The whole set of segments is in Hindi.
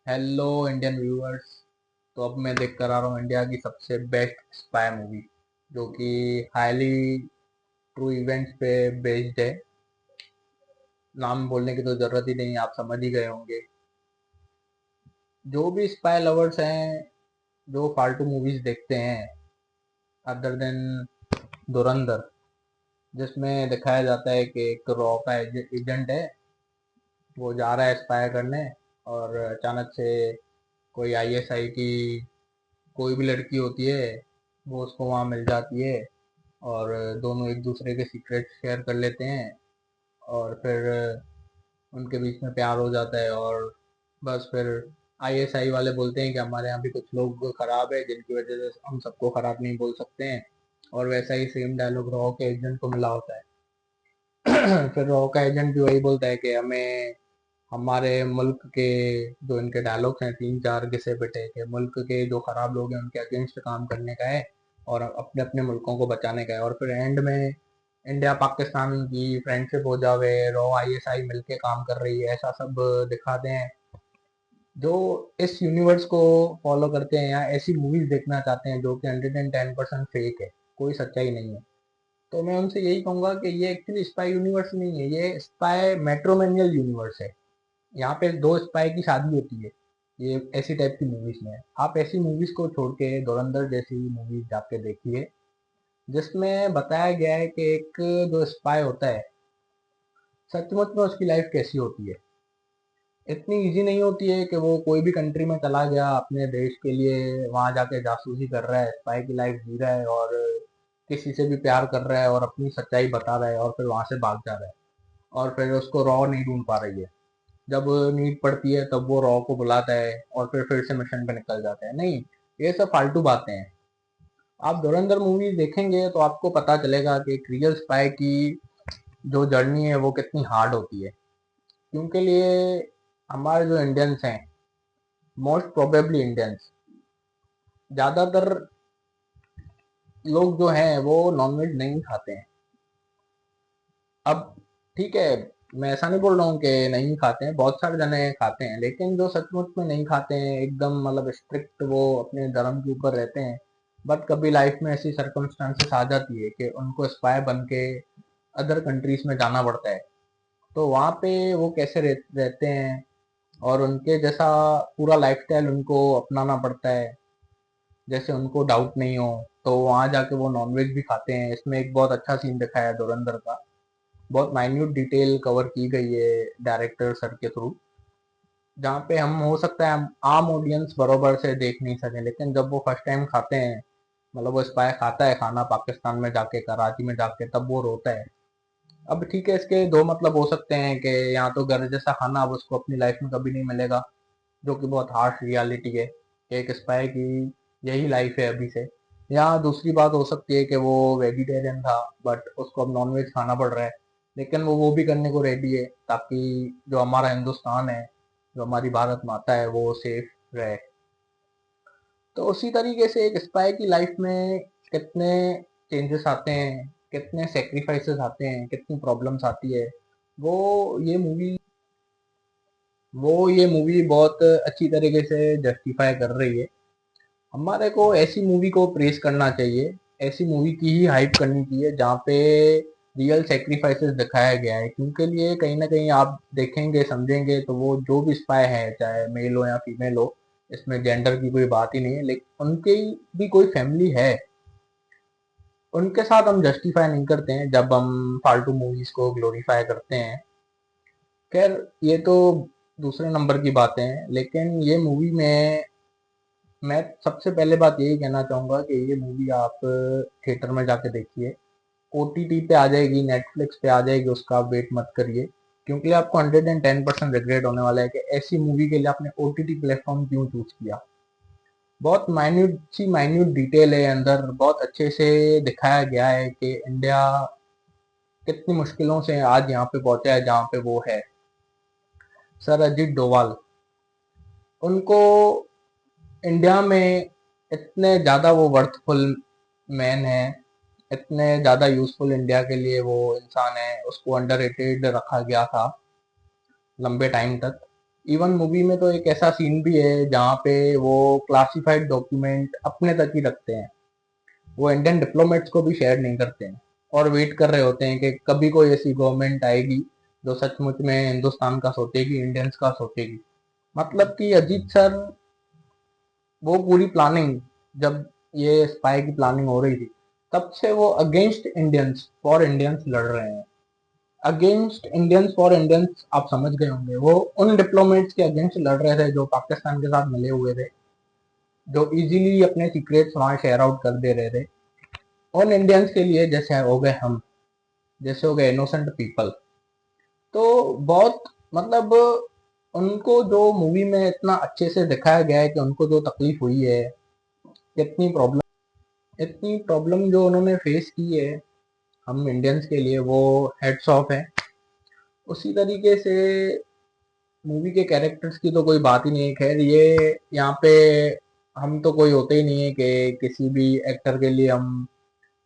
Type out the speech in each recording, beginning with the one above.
Hello Indian viewers. तो अब मैं देख कर आ रहा हूँ इंडिया की सबसे बेस्ट स्पाई मूवी, जो कि हाईली ट्रू इवेंट्स पे बेस्ड है। नाम बोलने की तो जरूरत ही नहीं, आप समझ ही गए होंगे। जो भी स्पाई लवर्स हैं, जो फालतू मूवीज देखते हैं अदर देन धुरंधर, जिसमें दिखाया जाता है कि एक रॉ का एजेंट है, वो जा रहा है स्पाई करने, और अचानक से कोई आईएसआई की कोई भी लड़की होती है, वो उसको वहाँ मिल जाती है, और दोनों एक दूसरे के सीक्रेट शेयर कर लेते हैं, और फिर उनके बीच में प्यार हो जाता है। और बस फिर आईएसआई वाले बोलते हैं कि हमारे यहाँ भी कुछ लोग खराब है, जिनकी वजह से हम सबको खराब नहीं बोल सकते हैं। और वैसा ही सेम डायलॉग रॉ के एजेंट को मिला होता है। फिर रॉ का एजेंट भी वही बोलता है कि हमें हमारे मुल्क के, जो इनके डायलॉग्स हैं तीन चार घिसे पिटे, के मुल्क के जो खराब लोग हैं उनके अगेंस्ट काम करने का है, और अपने अपने मुल्कों को बचाने का है। और फिर एंड में इंडिया पाकिस्तान की फ्रेंडशिप हो जावे, रॉ आईएसआई मिलके काम कर रही है, ऐसा सब दिखाते हैं। जो इस यूनिवर्स को फॉलो करते हैं या ऐसी मूवीज देखना चाहते हैं जो कि 110% फेक है, कोई सच्चाई नहीं है, तो मैं उनसे यही कहूंगा कि ये एक्चुअली स्पाई यूनिवर्स नहीं है, ये स्पाई मेट्रोमेनियल यूनिवर्स है। यहाँ पे दो स्पाई की शादी होती है, ये ऐसी टाइप की मूवीज में। आप ऐसी मूवीज को छोड़ के धुरंधर जैसी मूवीज जाके देखिए, जिसमें बताया गया है कि एक जो स्पाई होता है, सचमुच में उसकी लाइफ कैसी होती है। इतनी इजी नहीं होती है कि वो कोई भी कंट्री में चला गया अपने देश के लिए, वहां जाके जासूसी कर रहा है, स्पाई की लाइफ जी रहा है, और किसी से भी प्यार कर रहा है और अपनी सच्चाई बता रहा है, और फिर वहां से भाग जा रहा है, और फिर उसको रॉ नहीं ढूंढ पा रही है। जब नीड पड़ती है तब वो रॉ को बुलाता है, और फिर से मिशन पे निकल जाता है। नहीं, ये सब फालतू बातें हैं। आप धुरंधर मूवी देखेंगे तो आपको पता चलेगा कि एक रियल स्पाई की जो जर्नी है वो कितनी हार्ड होती है। क्योंकि लिए हमारे जो इंडियंस हैं, मोस्ट प्रोबेबली इंडियंस, ज्यादातर लोग जो हैं वो नॉनवेज नहीं खाते हैं। अब ठीक है, मैं ऐसा नहीं बोल रहा हूँ कि नहीं खाते हैं, बहुत सारे जने खाते हैं, लेकिन जो सचमुच में नहीं खाते हैं, एकदम मतलब स्ट्रिक्ट वो अपने धर्म के ऊपर रहते हैं, बट कभी लाइफ में ऐसी सर्कमस्टांसेस आ जाती है कि उनको स्पाई बन के अदर कंट्रीज में जाना पड़ता है, तो वहाँ पे वो कैसे रहते हैं, और उनके जैसा पूरा लाइफस्टाइल उनको अपनाना पड़ता है, जैसे उनको डाउट नहीं हो। तो वहाँ जाके वो नॉनवेज भी खाते हैं। इसमें एक बहुत अच्छा सीन दिखाया है धुरंधर का, बहुत माइन्यूट डिटेल कवर की गई है डायरेक्टर सर के थ्रू, जहाँ पे हम हो सकता है हम आम ऑडियंस बरोबर से देख नहीं सके, लेकिन जब वो फर्स्ट टाइम खाते हैं, मतलब वो स्पाई खाता है खाना पाकिस्तान में जाके, कराची में जाके, तब वो रोता है। अब ठीक है, इसके दो मतलब हो सकते हैं कि यहाँ तो घर जैसा खाना अब उसको अपनी लाइफ में कभी नहीं मिलेगा, जो कि बहुत हार्श रियलिटी है कि एक स्पाई की यही लाइफ है अभी से। या दूसरी बात हो सकती है कि वो वेजिटेरियन था, बट उसको अब नॉनवेज खाना पड़ रहा है, लेकिन वो भी करने को रेडी है, ताकि जो हमारा हिंदुस्तान है, जो हमारी भारत माता है, वो सेफ रहे। तो उसी तरीके से एक स्पाई की लाइफ में कितने चेंजेस आते हैं, कितने सेक्रीफाइसेस आते हैं, कितनी प्रॉब्लम्स आती है, वो ये मूवी वो ये मूवी बहुत अच्छी तरीके से जस्टिफाई कर रही है। हमारे को ऐसी मूवी को प्रेस करना चाहिए, ऐसी मूवी की ही हाइप करनी चाहिए जहाँ पे रियल सेक्रीफाइसेस दिखाया गया है। क्योंकि लिए कहीं ना कहीं आप देखेंगे समझेंगे तो वो जो भी स्पाई है, चाहे मेल हो या फीमेल हो, इसमें जेंडर की कोई बात ही नहीं है, लेकिन उनकी भी कोई फैमिली है, उनके साथ हम जस्टिफाई नहीं करते हैं जब हम फालतू मूवीज को ग्लोरीफाई करते हैं। खैर, ये तो दूसरे नंबर की बातें हैं, लेकिन ये मूवी में मैं सबसे पहले बात यही कहना चाहूंगा कि ये मूवी आप थिएटर में जाके देखिए। ओटीटी पे आ जाएगी, नेटफ्लिक्स पे आ जाएगी, उसका आप वेट मत करिए, क्योंकि आपको 110% रिग्रेट होने वाला है कि ऐसी मूवी के लिए आपने ओटीटी प्लेटफॉर्म क्यों चूज किया। बहुत माइन्यूट डिटेल है अंदर, बहुत अच्छे से दिखाया गया है कि इंडिया कितनी मुश्किलों से आज यहाँ पे पहुंचा है जहाँ पे वो है। सर अजीत डोभाल, उनको इंडिया में इतने ज़्यादा वो वर्थफुल मैन है, इतने ज़्यादा यूजफुल इंडिया के लिए वो इंसान है, उसको अंडररेटेड रखा गया था लंबे टाइम तक। इवन मूवी में तो एक ऐसा सीन भी है जहाँ पे वो क्लासिफाइड डॉक्यूमेंट अपने तक ही रखते हैं, वो इंडियन डिप्लोमेट्स को भी शेयर नहीं करते हैं, और वेट कर रहे होते हैं कि कभी कोई ऐसी गवर्नमेंट आएगी जो सचमुच में हिंदुस्तान का सोचेगी, इंडियंस का सोचेगी। मतलब कि अजीत सर, वो पूरी प्लानिंग, जब ये स्पाई की प्लानिंग हो रही थी, तब से वो अगेंस्ट इंडियंस फॉर इंडियंस लड़ रहे हैं। अगेंस्ट इंडियंस फॉर इंडियंस आप समझ गए होंगे, वो उन डिप्लोमेट्स के अगेंस्ट लड़ रहे थे जो पाकिस्तान के साथ मिले हुए थे, जो इजीली अपने सीक्रेट्स वहां शेयर आउट कर दे रहे थे। उन इंडियंस के लिए, जैसे हो गए हम, जैसे हो गए इनोसेंट पीपल। तो बहुत, मतलब उनको जो मूवी में इतना अच्छे से दिखाया गया है कि उनको जो तकलीफ हुई है, कितनी प्रॉब्लम, इतनी प्रॉब्लम जो उन्होंने फेस की है हम इंडियंस के लिए, वो हेड्स ऑफ है। उसी तरीके से मूवी के कैरेक्टर्स की तो कोई बात ही नहीं है। खैर, ये यहाँ पे हम तो कोई होते ही नहीं है कि किसी भी एक्टर के लिए हम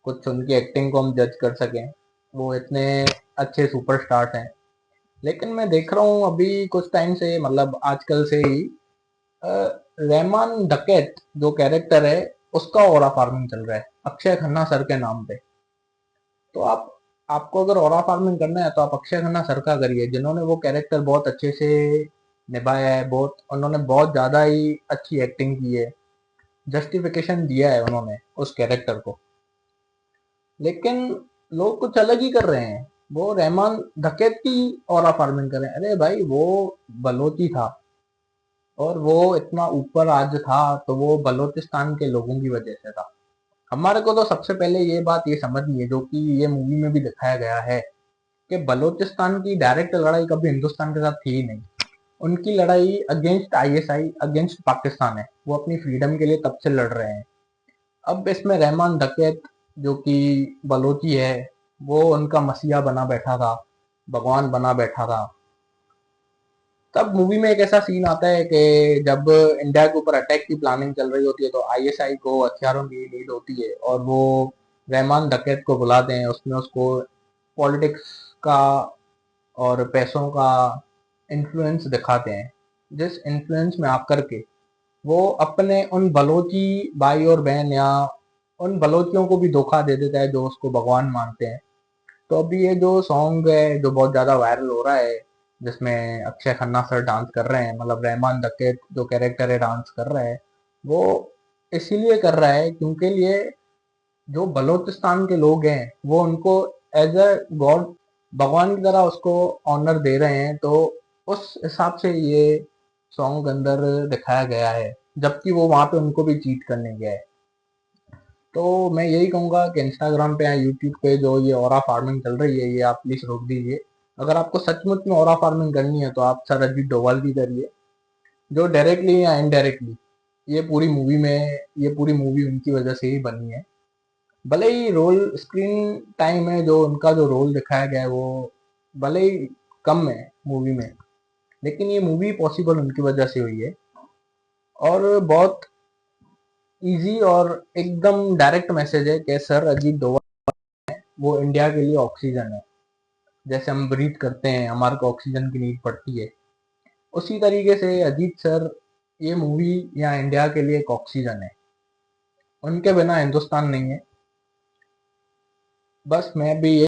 कुछ उनकी एक्टिंग को हम जज कर सकें, वो इतने अच्छे सुपरस्टार्स हैं। लेकिन मैं देख रहा हूँ अभी कुछ टाइम से, मतलब आजकल से ही, रहमान डकैत जो कैरेक्टर है, उसका ओरा फार्मिंग चल रहा है अक्षय खन्ना सर के नाम पे। तो आपको अगर ओरा फार्मिंग करना है तो आप अक्षय खन्ना सर का करिए, जिन्होंने वो कैरेक्टर बहुत अच्छे से निभाया है, बहुत उन्होंने बहुत ज़्यादा ही अच्छी एक्टिंग की है, जस्टिफिकेशन दिया है उन्होंने उस कैरेक्टर को। लेकिन लोग कुछ अलग ही कर रहे हैं, वो रहमान डकैत की ओरा फार्मिंग कर रहे हैं। अरे भाई, वो बलोची था, और वो इतना ऊपर आज था तो वो बलोचिस्तान के लोगों की वजह से था। हमारे को तो सबसे पहले ये बात ये समझनी है, जो कि ये मूवी में भी दिखाया गया है, कि बलोचिस्तान की डायरेक्ट लड़ाई कभी हिंदुस्तान के साथ थी ही नहीं। उनकी लड़ाई अगेंस्ट आईएसआई, अगेंस्ट पाकिस्तान है, वो अपनी फ्रीडम के लिए तब से लड़ रहे हैं। अब इसमें रहमान डकैत जो कि बलोची है, वो उनका मसीहा बना बैठा था, भगवान बना बैठा था। तब मूवी में एक ऐसा सीन आता है कि जब इंडिया के ऊपर अटैक की प्लानिंग चल रही होती है, तो आईएसआई को हथियारों की नीड होती है, और वो रहमान डकैत को बुलाते हैं। उसमें उसको पॉलिटिक्स का और पैसों का इन्फ्लुएंस दिखाते हैं, जिस इन्फ्लुएंस में आकर के वो अपने उन बलोची भाई और बहन, या उन बलोचियों को भी धोखा दे देता है जो उसको भगवान मानते हैं। तो अभी ये जो सॉन्ग है जो बहुत ज्यादा वायरल हो रहा है, जिसमें अक्षय खन्ना सर डांस कर रहे हैं, मतलब रहमान डकैत जो कैरेक्टर है डांस कर रहा है, वो इसीलिए कर रहा है क्योंकि ये जो बलोचिस्तान के लोग हैं वो उनको एज अ गॉड, भगवान की तरह उसको ऑनर दे रहे हैं। तो उस हिसाब से ये सॉन्ग अंदर दिखाया गया है, जबकि वो वहां पे उनको भी चीट करने गया है। तो मैं यही कहूंगा कि इंस्टाग्राम पे या यूट्यूब पे जो ये ओरा फार्मिंग चल रही है, ये आप प्लीज रोक दीजिए। अगर आपको सचमुच में ओरा फार्मिंग करनी है तो आप सर अजीत डोभाल की करिए, जो डायरेक्टली या इनडायरेक्टली ये पूरी मूवी उनकी वजह से ही बनी है। भले ही रोल, स्क्रीन टाइम है जो उनका जो रोल दिखाया गया है वो भले ही कम है मूवी में, लेकिन ये मूवी पॉसिबल उनकी वजह से हुई है। और बहुत इजी और एकदम डायरेक्ट मैसेज है कि सर अजीत डोभाल, वो इंडिया के लिए ऑक्सीजन है। जैसे हम ब्रीथ करते हैं, हमारे को ऑक्सीजन की नीड पड़ती है, उसी तरीके से अजीत सर ये मूवी या इंडिया के लिए एक ऑक्सीजन है। उनके बिना हिंदुस्तान नहीं है। बस मैं भी